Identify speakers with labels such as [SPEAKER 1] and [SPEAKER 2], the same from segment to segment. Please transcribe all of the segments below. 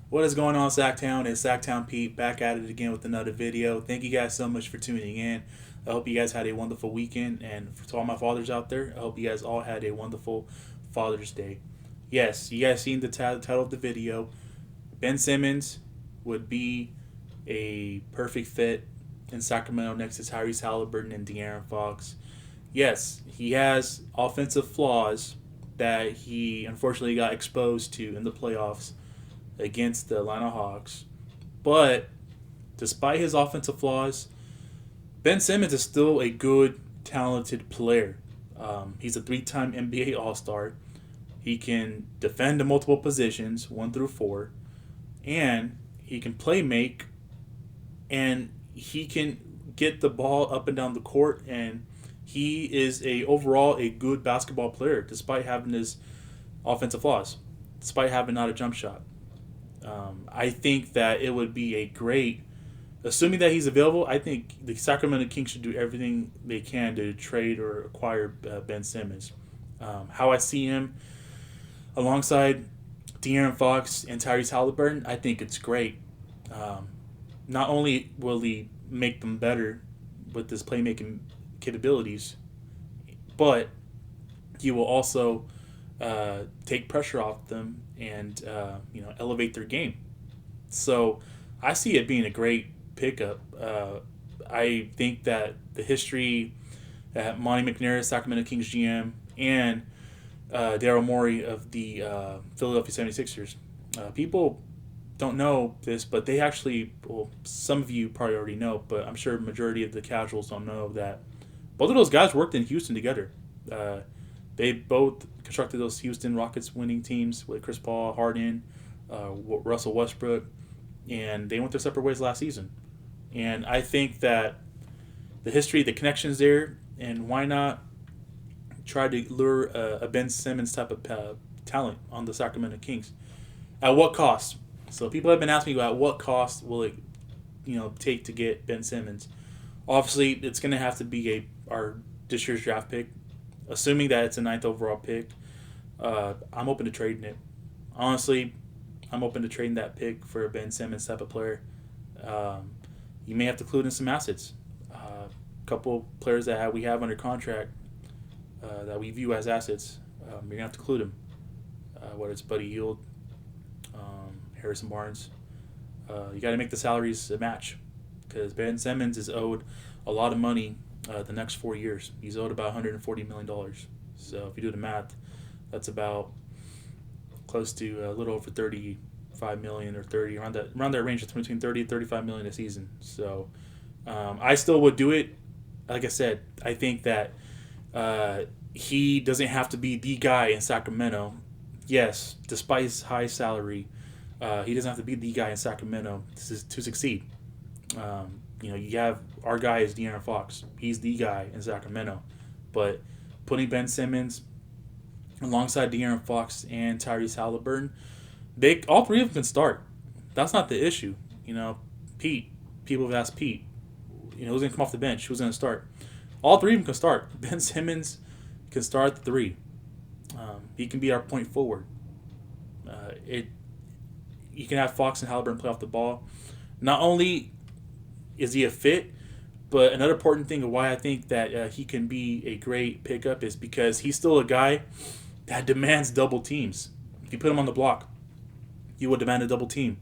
[SPEAKER 1] What is going on, Sacktown? It's Sacktown Pete back at it again with another video. Thank you guys so much for tuning in. I hope you guys had a wonderful weekend, and to all my fathers out there, I hope you guys all had a wonderful Father's Day. Yes, you guys seen the title of the video. Ben Simmons would be a perfect fit in Sacramento next to Tyrese Haliburton and De'Aaron Fox. Yes, he has offensive flaws that he unfortunately got exposed to in the playoffs against the Atlanta Hawks. But despite his offensive flaws, Ben Simmons is still a good, talented player. He's a three-time NBA All-Star. He can defend in multiple positions, 1 through 4, and he can play make, and he can get the ball up and down the court, and he is overall a good basketball player despite having his offensive flaws, despite having not a jump shot. I think that it would be a great, assuming that he's available. I think the Sacramento Kings should do everything they can to trade or acquire Ben Simmons. How I see him alongside De'Aaron Fox and Tyrese Haliburton, I think it's great. Not only will he make them better with his playmaking capabilities, but he will also take pressure off them and elevate their game. So I see it being a great pickup. I think that the history that Monty McNair, Sacramento Kings GM, and Daryl Morey of the Philadelphia 76ers, people don't know this, but they actually, well, some of you probably already know, but I'm sure the majority of the casuals don't know that both of those guys worked in Houston together. They both constructed those Houston Rockets winning teams with Chris Paul, Harden, Russell Westbrook, and they went their separate ways last season. And I think that the history, the connections there, and why not try to lure a Ben Simmons type of talent on the Sacramento Kings? At what cost? So people have been asking me about what cost will it, take to get Ben Simmons. Obviously, it's going to have to be our this year's draft pick, assuming that it's a ninth overall pick. I'm open to trading it. Honestly, I'm open to trading that pick for a Ben Simmons type of player. You may have to include in some assets. A couple players that we have under contract that we view as assets. You're going to have to include them. Whether it's Buddy Hield, Harrison Barnes. You got to make the salaries a match because Ben Simmons is owed a lot of money the next 4 years. He's owed about $140 million. So if you do the math, that's about close to a little over 35 million or 30, around that range of between 30 and 35 million a season. So I still would do it. Like I said, I think that he doesn't have to be the guy in Sacramento. Yes, despite his high salary, he doesn't have to be the guy in Sacramento to succeed. You have our guy is De'Aaron Fox. He's the guy in Sacramento. But putting Ben Simmons alongside De'Aaron Fox and Tyrese Haliburton, all three of them can start. That's not the issue. Pete, people have asked Pete, who's going to come off the bench? Who's going to start? All three of them can start. Ben Simmons can start the three. He can be our point forward. You can have Fox and Haliburton play off the ball. Not only is he a fit, but another important thing of why I think that he can be a great pickup is because he's still a guy that demands double teams. If you put him on the block, you would demand a double team.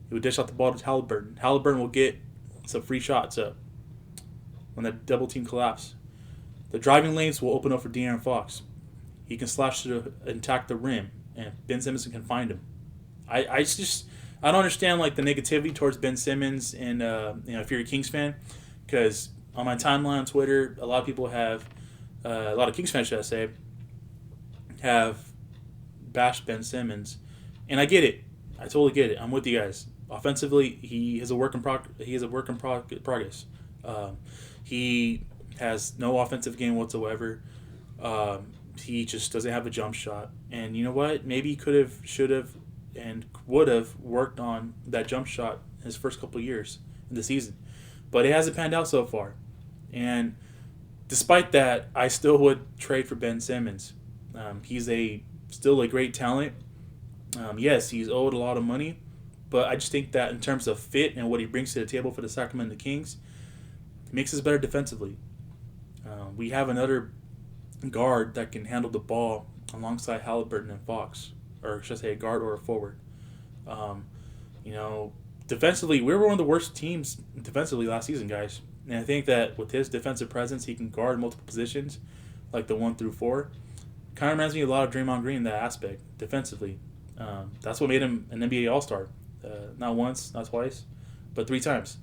[SPEAKER 1] He would dish out the ball to Haliburton. Haliburton will get some free shots up when that double team collapses. The driving lanes will open up for De'Aaron Fox. He can slash to attack the rim, and Ben Simmons can find him. I don't understand the negativity towards Ben Simmons, and if you're a Kings fan, because on my timeline on Twitter, a lot of people have a lot of Kings fans, should I say, have bashed Ben Simmons, and I get it. I totally get it. I'm with you guys. Offensively, he is a work in progress. He has no offensive game whatsoever. He just doesn't have a jump shot, and you know what? Maybe he could have, should have, and would have worked on that jump shot his first couple of years in the season. But it hasn't panned out so far. And despite that, I still would trade for Ben Simmons. He's still a great talent. Yes, he's owed a lot of money, But I just think that in terms of fit and what he brings to the table for the Sacramento Kings, it makes us better defensively. We have another guard that can handle the ball alongside Haliburton and Fox, or should I say a guard or a forward. Um, Defensively, we were one of the worst teams defensively last season, guys. And I think that with his defensive presence, he can guard multiple positions, like the 1 through 4. Kind of reminds me a lot of Draymond Green in that aspect, defensively. That's what made him an NBA All-Star. Not once, not twice, but 3 times.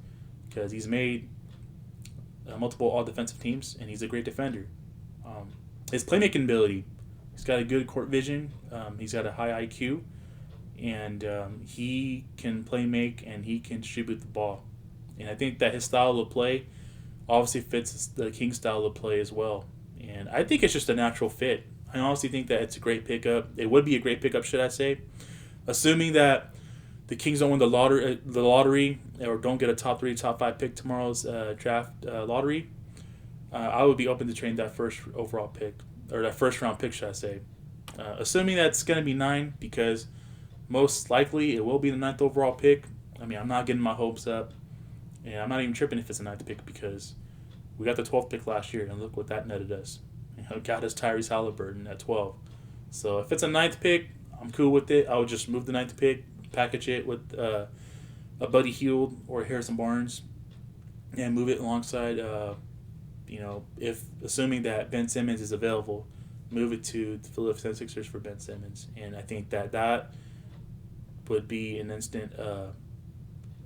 [SPEAKER 1] Because he's made multiple all-defensive teams, and he's a great defender. His playmaking ability, he's got a good court vision. He's got a high IQ. And he can play make and he can distribute the ball. And I think that his style of play obviously fits the Kings style of play as well. And I think it's just a natural fit. I honestly think that it's a great pickup. It would be a great pickup, should I say. Assuming that the Kings don't win the lottery or don't get a top 3, top 5 pick tomorrow's draft lottery, I would be open to trading that first overall pick, or that first round pick, should I say. Assuming that's going to be 9, because most likely it will be the 9th overall pick. I mean, I'm not getting my hopes up. And I'm not even tripping if it's a 9th pick, because we got the 12th pick last year, and look what that netted us. Got us Tyrese Haliburton at 12. So if it's a 9th pick, I'm cool with it. I would just move the 9th pick, package it with a Buddy Hield or Harrison Barnes, and move it alongside, if assuming that Ben Simmons is available, move it to the Philadelphia 76ers for Ben Simmons. And I think that would be an instant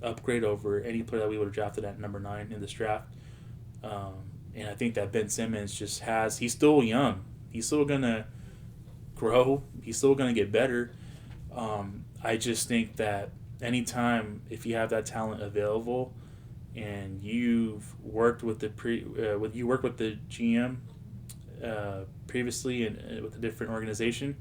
[SPEAKER 1] upgrade over any player that we would have drafted at number 9 in this draft. And I think that Ben Simmons he's still young. He's still going to grow. He's still going to get better. I just think that anytime, if you have that talent available and you've worked with the GM previously and with a different organization,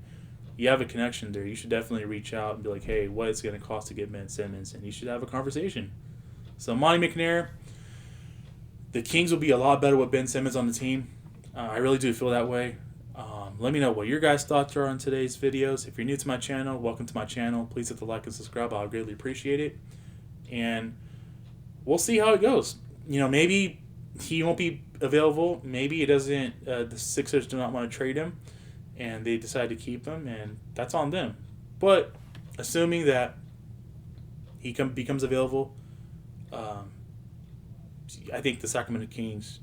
[SPEAKER 1] you have a connection there. You should definitely reach out and be like, hey, what is it going to cost to get Ben Simmons? And you should have a conversation. So, Monty McNair, the Kings will be a lot better with Ben Simmons on the team. I really do feel that way. Let me know what your guys' thoughts are on today's videos. If you're new to my channel, welcome to my channel. Please hit the like and subscribe. I'll greatly appreciate it. And we'll see how it goes. Maybe he won't be available. Maybe it doesn't. The Sixers do not want to trade him, and they decide to keep him, and that's on them. But assuming that he becomes available, I think the Sacramento Kings,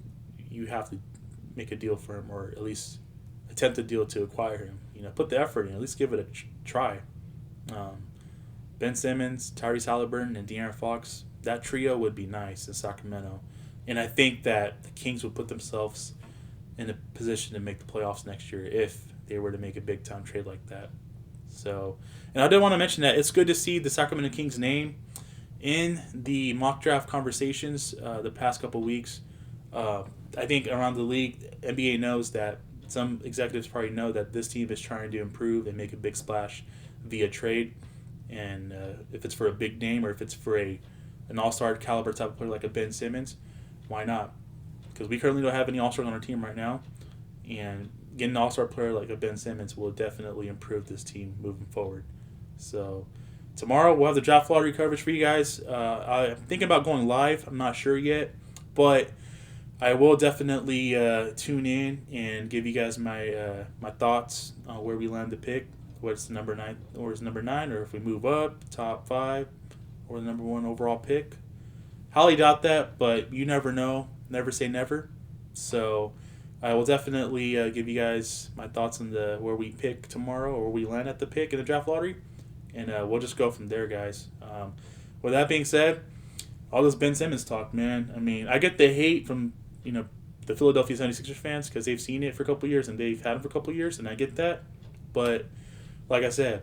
[SPEAKER 1] you have to make a deal for him, or at least attempt a deal to acquire him. Put the effort in. At least give it a try. Ben Simmons, Tyrese Haliburton, and De'Aaron Fox, that trio would be nice in Sacramento. And I think that the Kings would put themselves in a position to make the playoffs next year if they were to make a big-time trade like that. So, and I did want to mention that it's good to see the Sacramento Kings name in the mock draft conversations the past couple weeks. I think around the league, NBA knows that some executives probably know that this team is trying to improve and make a big splash via trade. And if it's for a big name or if it's for an all-star caliber type of player like a Ben Simmons, why not? Because we currently don't have any all-stars on our team right now. And getting an all-star player like a Ben Simmons will definitely improve this team moving forward. So tomorrow we'll have the draft lottery coverage for you guys. I'm thinking about going live. I'm not sure yet. But I will definitely tune in and give you guys my thoughts on where we land the pick. What's the number 9, or is number 9, or if we move up, top 5, or the number 1 overall pick. Highly doubt that, but you never know. Never say never. So I will definitely give you guys my thoughts on where we pick tomorrow, or where we land at the pick in the draft lottery, and we'll just go from there, guys. With that being said, all this Ben Simmons talk, man. I mean, I get the hate from the Philadelphia 76ers fans because they've seen it for a couple of years and they've had him for a couple of years, and I get that. But like I said,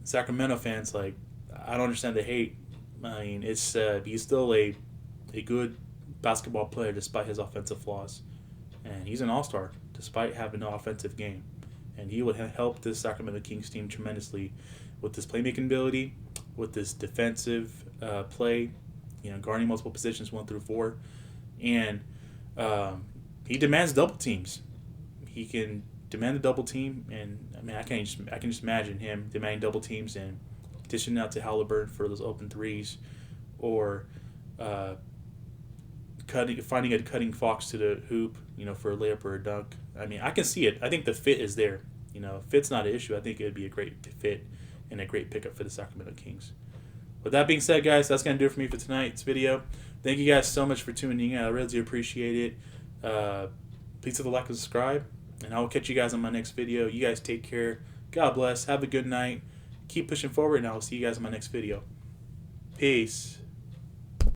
[SPEAKER 1] Sacramento fans, I don't understand the hate. I mean, it's he's still a good basketball player despite his offensive flaws, and he's an all-star despite having no offensive game, and he would help this Sacramento Kings team tremendously with his playmaking ability, with his defensive play, guarding multiple positions 1 through 4, and he demands double teams. He can demand a double team, and I mean I can just imagine him demanding double teams and dishing out to Haliburton for those open threes, or finding a cutting Fox to the hoop, for a layup or a dunk. I mean, I can see it. I think the fit is there. Fit's not an issue. I think it would be a great fit and a great pickup for the Sacramento Kings. With that being said, guys, that's going to do it for me for tonight's video. Thank you guys so much for tuning in. I really do appreciate it. Please hit the like and subscribe, and I will catch you guys on my next video. You guys take care. God bless. Have a good night. Keep pushing forward, and I will see you guys in my next video. Peace.